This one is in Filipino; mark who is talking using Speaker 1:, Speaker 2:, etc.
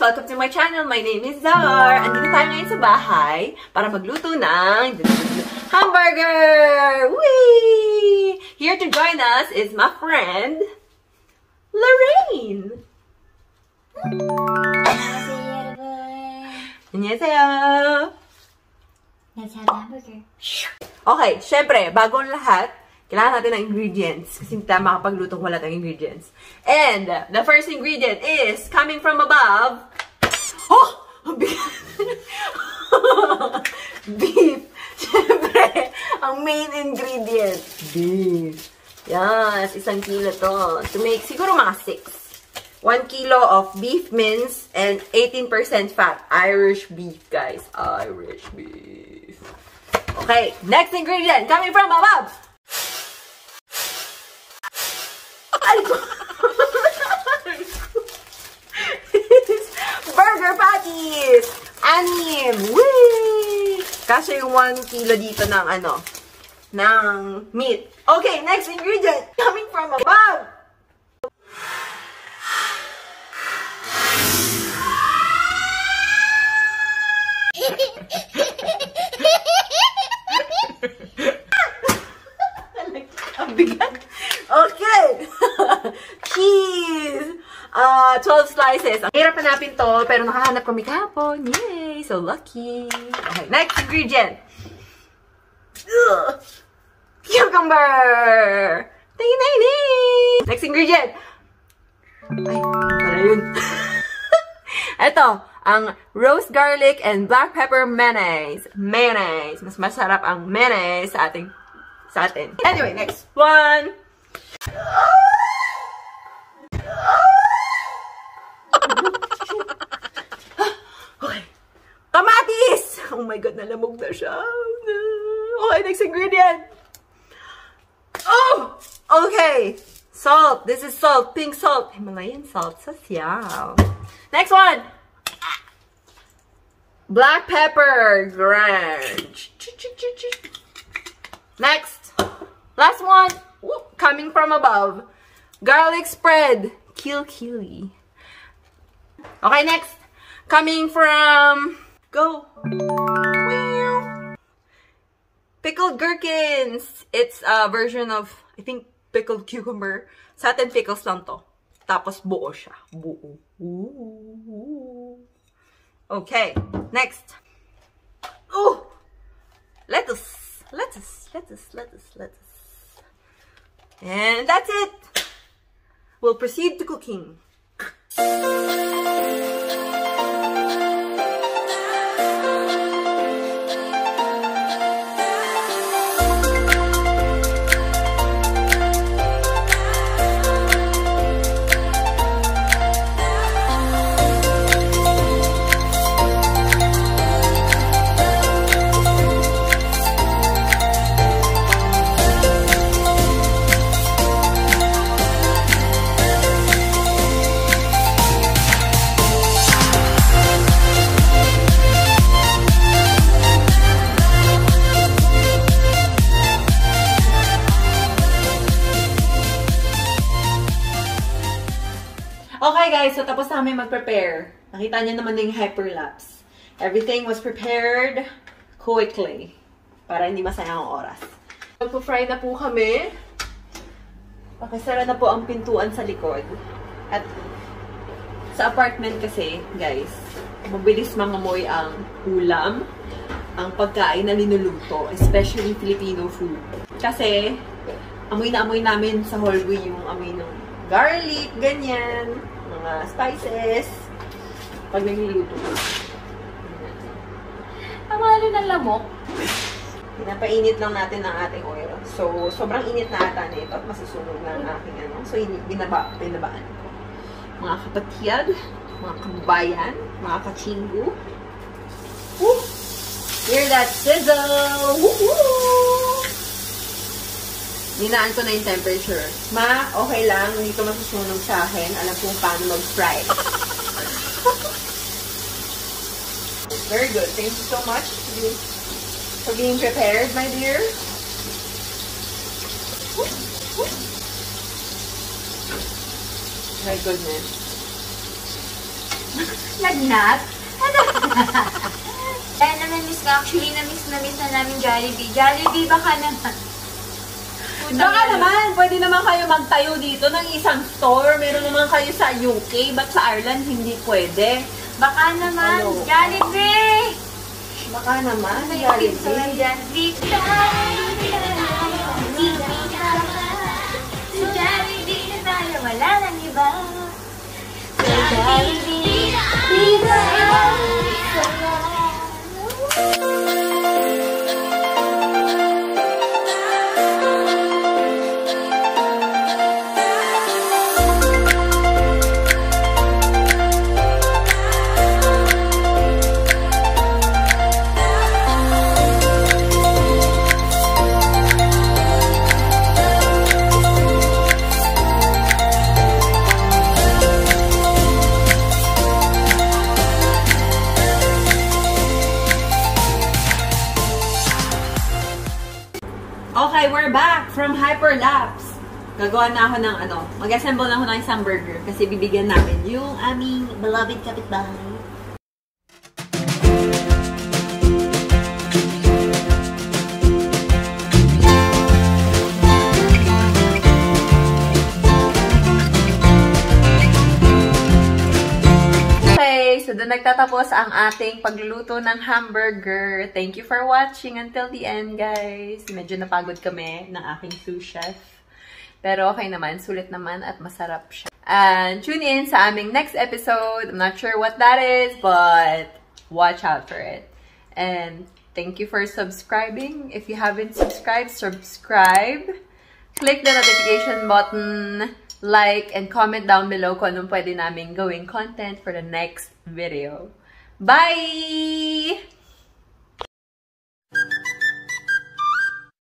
Speaker 1: Welcome to my channel. My name is Zar. Andito tayo ngayon sa bahay para magluto ng hamburger! Whee! Here to join us is my friend, Lorraine. 안녕하세요.
Speaker 2: Let's have hamburger.
Speaker 1: Okay, syempre, bago ang lahat, kailangan natin ng ingredients kasi hindi tayo makapagluto kung wala tayong ingredients. And the first ingredient is coming from above. Oh! Beef. Syempre, ang main ingredient. Beef. Yes, 1 kilo to. To make, siguro mga 6. 1 kilo of beef mince and 18% fat. Irish beef, guys. Irish beef. Okay, next ingredient coming from above. Burger patties! 6! Whee! Kasi yung 1 kilo dito ng ng meat. Okay, next ingredient coming from above. Ang bigat. Okay. Cheese. 12 slices. Ang hirap hanapin to, pero nakahanap kami kahapon. Yay! So lucky. Okay, next ingredient. Cucumber. Ting-ting-ting. Next ingredient. Ay, wala yun. Ito, ang roast garlic and black pepper mayonnaise. Mayonnaise. Mas masarap ang mayonnaise sa atin. Anyway, next one. Okay. Kamatis! Oh my God, nalamog na siya. Okay, next ingredient. Oh! Okay. Salt. This is salt. Pink salt. Himalayan salt. Sasyal. Next one. Black pepper. Grange. Next. Last one. Coming from above. Garlic spread. Killy. Okay, next. Coming from... Go. Pickled gherkins. It's a version of, I think, pickled cucumber. Sa atin, pickles lang to. Tapos buo siya. Buo. Okay. Next. Oh! Lettuce. And that's it. We'll proceed to cooking. Okay guys, so tapos na kami mag-prepare. Nakita niyo naman yung hyperlapse. Everything was prepared quickly para hindi masayang ang oras. Magpo-fry na po kami. Pakisara na po ang pintuan sa likod. At sa apartment kasi, guys, mabilis mangamoy ang ulam, ang pagkain na linuluto, especially Filipino food. Kasi, amoy na amoy namin sa hallway yung amoy ng garlic, ganyan, mga spices, pag nagluluto.
Speaker 2: Amalo ng lamok.
Speaker 1: Pinapainit lang natin ang ating oil. So, sobrang init na ata nito at masusunog na ang aking So, binabaan ko. Mga kapatiyad, mga kabayan, mga kachinggu. Woo! Hear that sizzle! Woohoo! Ninaan ko na yung temperature. Okay lang. Hindi ko masusunog sa akin. Alam kung paano mag-fry. Very good. Thank you so much for being prepared, my dear. My goodness.
Speaker 2: Lagnat? Dahil na-miss ka, actually, na-miss na namin Jollibee. Jollibee, baka naman.
Speaker 1: Baka naman, pwede naman kayo magtayo dito ng isang store. Meron naman kayo sa UK, but sa Ireland hindi pwede.
Speaker 2: Baka naman, Jollibee!
Speaker 1: Baka naman,
Speaker 2: Jollibee.
Speaker 1: Jollibee.
Speaker 2: Sa Jollibee na tayo, wala nang iba. Sa Jollibee, di ba
Speaker 1: Okay, we're back from Hyperlapse. Gagawa na ako ng mag-assemble na ako ng isang burger kasi bibigyan namin yung aming beloved kapitbahay. So, doon nagtatapos ang ating pagluluto ng hamburger. Thank you for watching until the end, guys. Medyo napagod kami ng aking sous chef. Pero okay naman, sulit naman at masarap siya. And tune in sa aming next episode. I'm not sure what that is, but watch out for it. And thank you for subscribing. If you haven't subscribed, subscribe. Click the notification button. Like and comment down below kung anong pwede namin gawing content for the next video. Bye!